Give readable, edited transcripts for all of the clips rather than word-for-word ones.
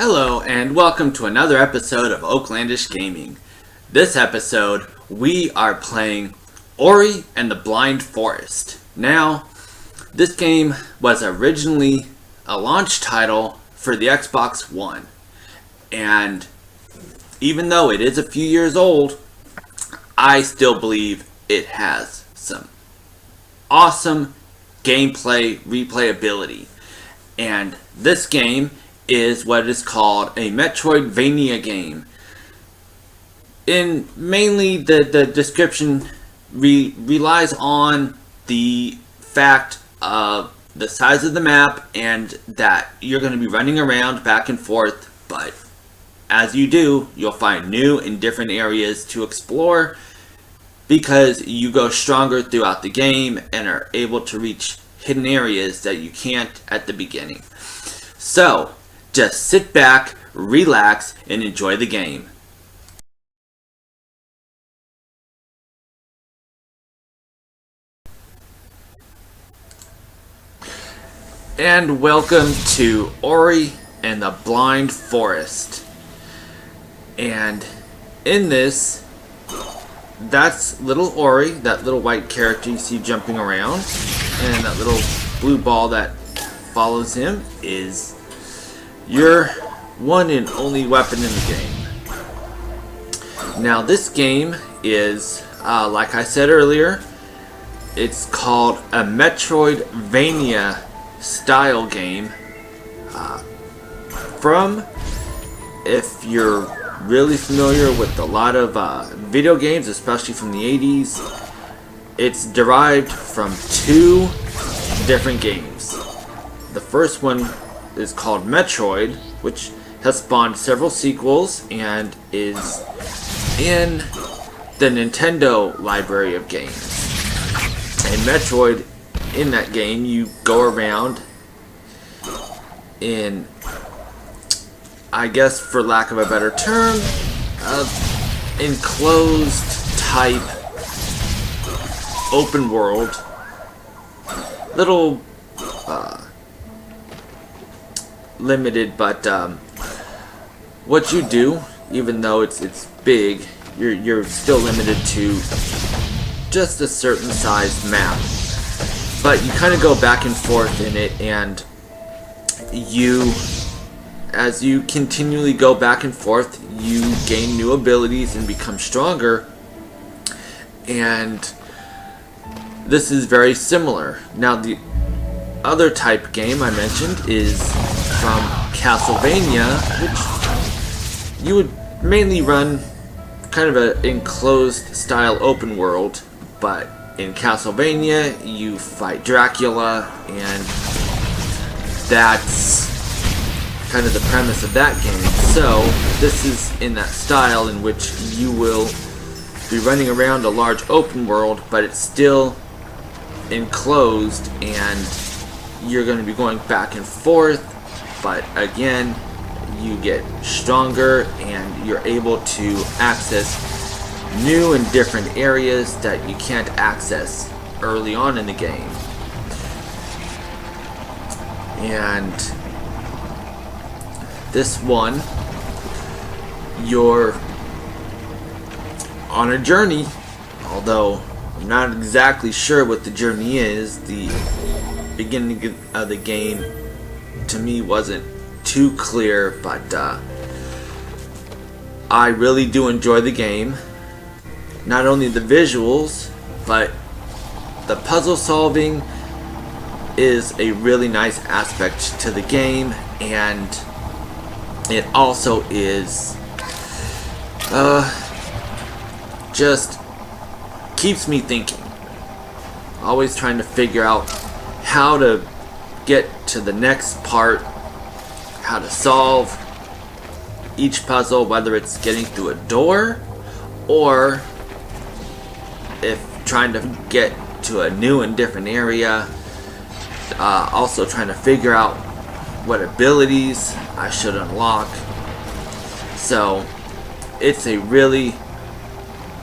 Hello and welcome to another episode of Oaklandish Gaming. This episode, we are playing Ori and the Blind Forest. Now, this game was originally a launch title for the Xbox One. And even though it is a few years old, I still believe it has some awesome gameplay replayability. And this game is what is called a Metroidvania game. In mainly the description relies on the fact of the size of the map and that you're going to be running around back and forth, but as you do, you'll find new and different areas to explore because you go stronger throughout the game and are able to reach hidden areas that you can't at the beginning. So, just sit back, relax, and enjoy the game. And welcome to Ori and the Blind Forest. And in this, that's little Ori, that little white character you see jumping around, and that little blue ball that follows him is your one and only weapon in the game. Now this game is, like I said earlier, it's called a Metroidvania style game. If you're really familiar with a lot of video games, especially from the 80s, it's derived from two different games. The first one is called Metroid, which has spawned several sequels and is in the Nintendo library of games. And Metroid, in that game, you go around in, I guess for lack of a better term, enclosed type open world, little limited, but what you do, even though it's big, you're still limited to just a certain sized map. But you kind of go back and forth in it, and as you continually go back and forth, you gain new abilities and become stronger. And this is very similar. Now the other type game I mentioned is from Castlevania, which you would mainly run kind of an enclosed style open world, but in Castlevania you fight Dracula, and that's kind of the premise of that game. So this is in that style in which you will be running around a large open world, but it's still enclosed and you're going to be going back and forth, but again you get stronger and you're able to access new and different areas that you can't access early on in the game. And this one, you're on a journey, although I'm not exactly sure what the journey is. The beginning of the game to me wasn't too clear, but I really do enjoy the game. Not only the visuals, but the puzzle solving is a really nice aspect to the game, and it also is just keeps me thinking. Always trying to figure out how to get to the next part, how to solve each puzzle, whether it's getting through a door or if trying to get to a new and different area. Also trying to figure out what abilities I should unlock. So it's a really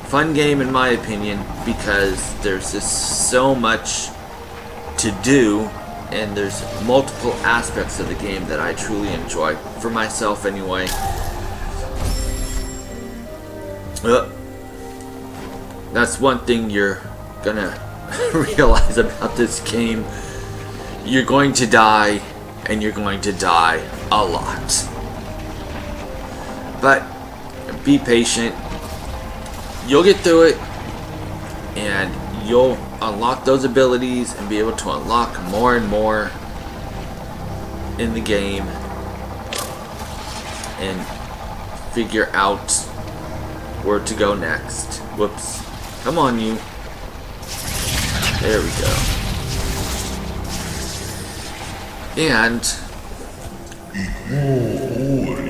fun game in my opinion, because there's just so much to do and there's multiple aspects of the game that I truly enjoy, for myself anyway. That's one thing you're gonna realize about this game. You're going to die, and you're going to die a lot. But be patient. You'll get through it, and you'll unlock those abilities and be able to unlock more and more in the game and figure out where to go next. Whoops. Come on, you. There we go. And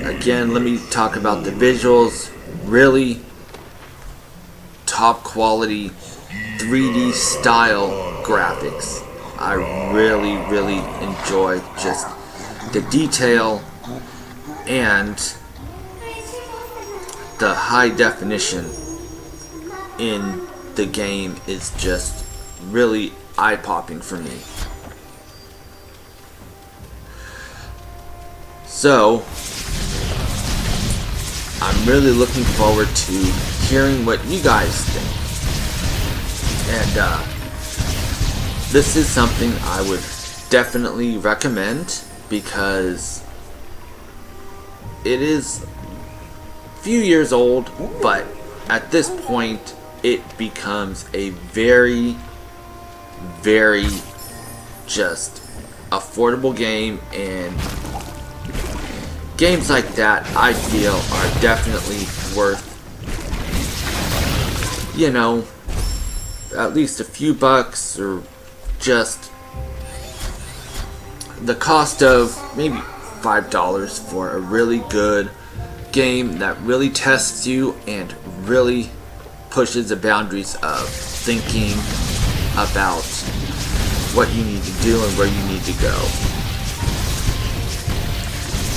again, let me talk about the visuals. Really top quality 3D style graphics. I really enjoy just the detail and the high definition in the game is just really eye-popping for me. So I'm really looking forward to hearing what you guys think. And this is something I would definitely recommend because it is a few years old, but at this point it becomes a very just affordable game, and games like that I feel are definitely worth, you know, at least a few bucks, or just the cost of maybe $5 for a really good game that really tests you and really pushes the boundaries of thinking about what you need to do and where you need to go.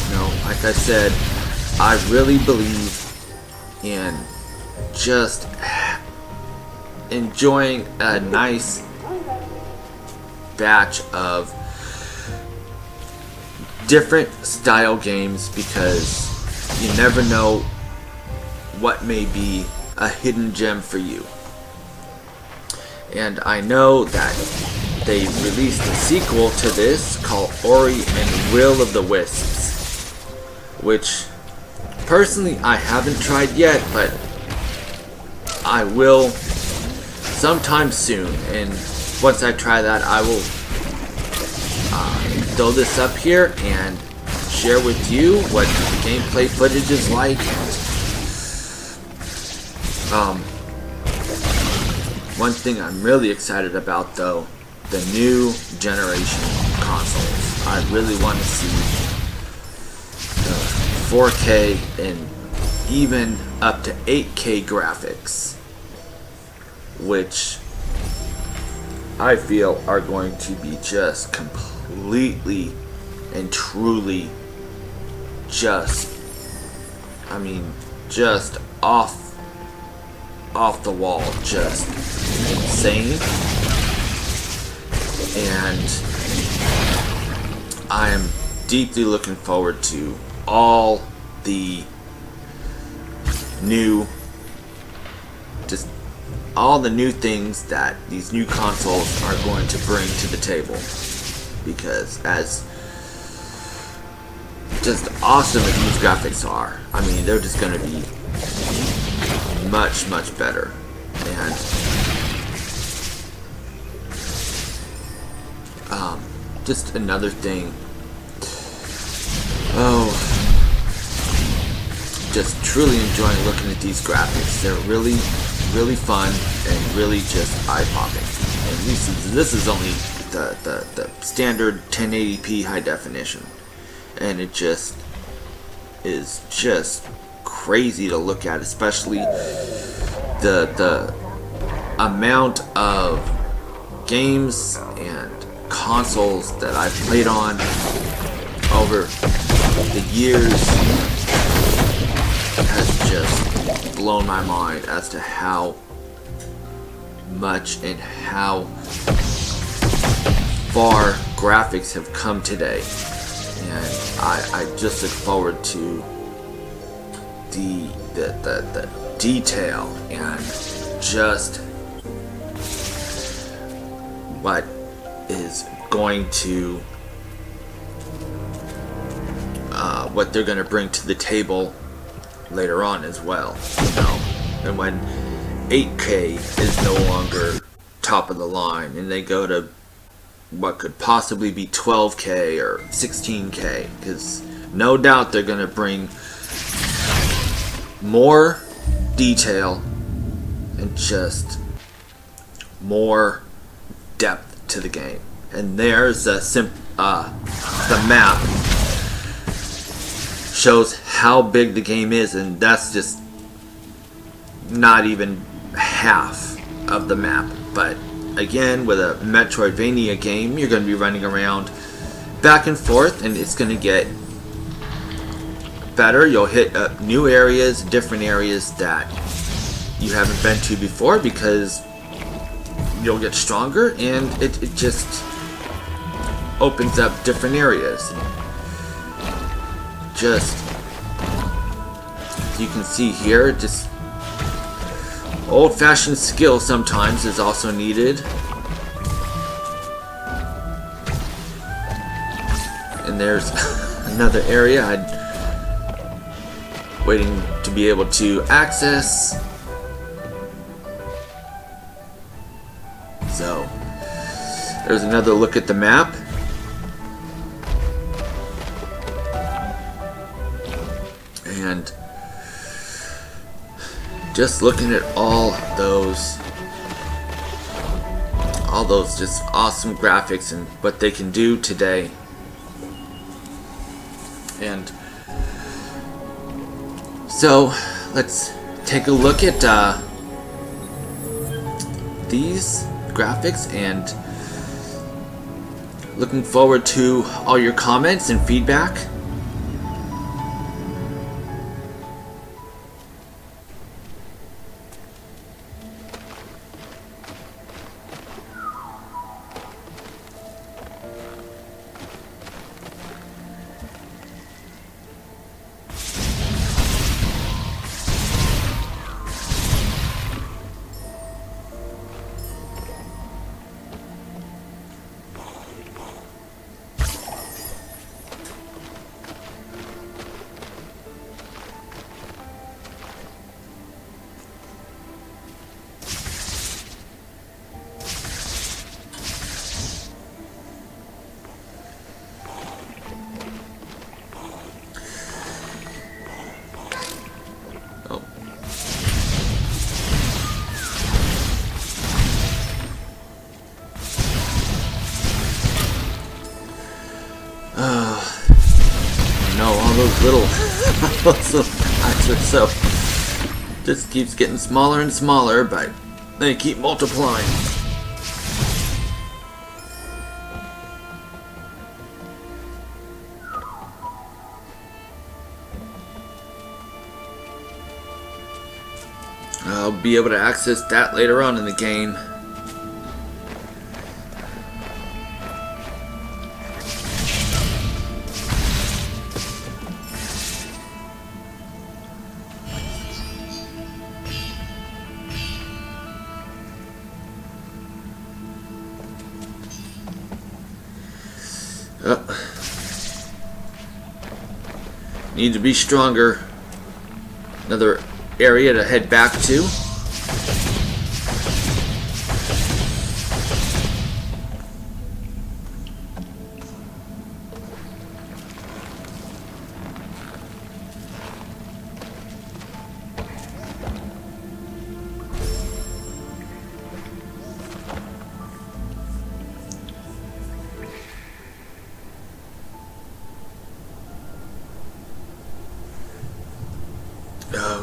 You know, like I said, I really believe in just enjoying a nice batch of different style games, because you never know what may be a hidden gem for you. And I know that they released a sequel to this called Ori and Will of the Wisps, which personally I haven't tried yet, but I will sometime soon. And once I try that, I will throw this up here and share with you what the gameplay footage is like. One thing I'm really excited about, though, the new generation consoles. I really want to see the 4K and even up to 8K graphics, which I feel are going to be just completely and truly just, I mean, just off the wall, just insane. And I am deeply looking forward to all the new things that these new consoles are going to bring to the table, because as just awesome as these graphics are, I mean, they're just going to be much better. And just another thing, just truly enjoying looking at these graphics. They're really fun and really just eye-popping. And this is only the standard 1080p high definition, and it just is just crazy to look at, especially the amount of games and consoles that I've played on over the years has just blown my mind as to how much and how far graphics have come today, and I just look forward to the detail and just what is going to what they're going to bring to the table later on as well, you know. And when 8K is no longer top of the line and they go to what could possibly be 12K or 16K, because no doubt they're going to bring more detail and just more depth to the game. And there's the map shows how big the game is, and that's just not even half of the map. But again, with a Metroidvania game, you're going to be running around back and forth, and it's going to get better. You'll hit new areas, different areas that you haven't been to before, because you'll get stronger, and it just opens up different areas. Just, as you can see here, just old-fashioned skill sometimes is also needed. And there's another area I'm waiting to be able to access. So, there's another look at the map. And just looking at all those just awesome graphics and what they can do today. And so let's take a look at these graphics, and looking forward to all your comments and feedback. Those little guys are so just keeps getting smaller and smaller, but they keep multiplying. I'll be able to access that later on in the game. Need to be stronger. Another area to head back to.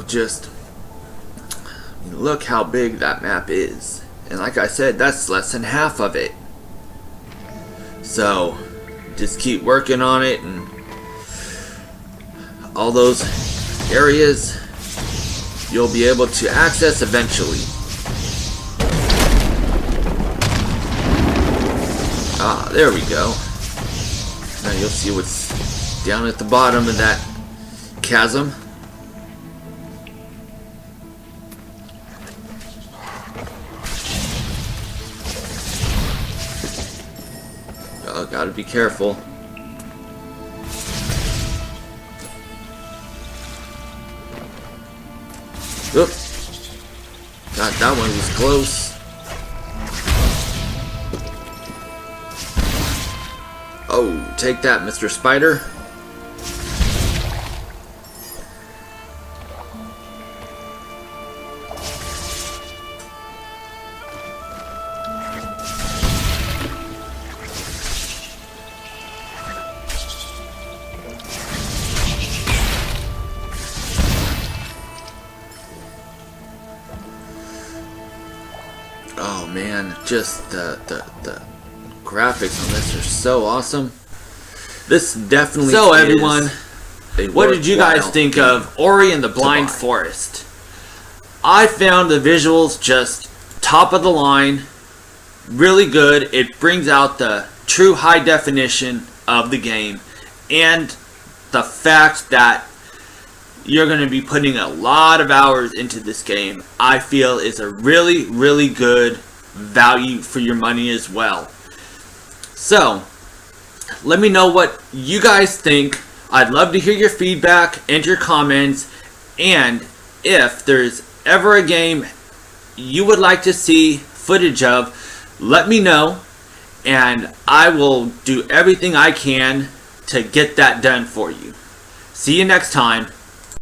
Just look how big that map is, and like I said, that's less than half of it. So just keep working on it, and all those areas you'll be able to access eventually. There we go. Now you'll see what's down at the bottom of that chasm. Oh, gotta be careful. Oop. God, that one was close. Oh, take that, Mr. Spider. Oh man, just the graphics on this are so awesome. This definitely So everyone, what did you guys think of Ori and the Blind Forest? I found the visuals just top of the line, really good. It brings out the true high definition of the game, and the fact that you're going to be putting a lot of hours into this game, I feel is a really, really good value for your money as well. So, let me know what you guys think. I'd love to hear your feedback and your comments, and if there's ever a game you would like to see footage of, let me know, and I will do everything I can to get that done for you. See you next time.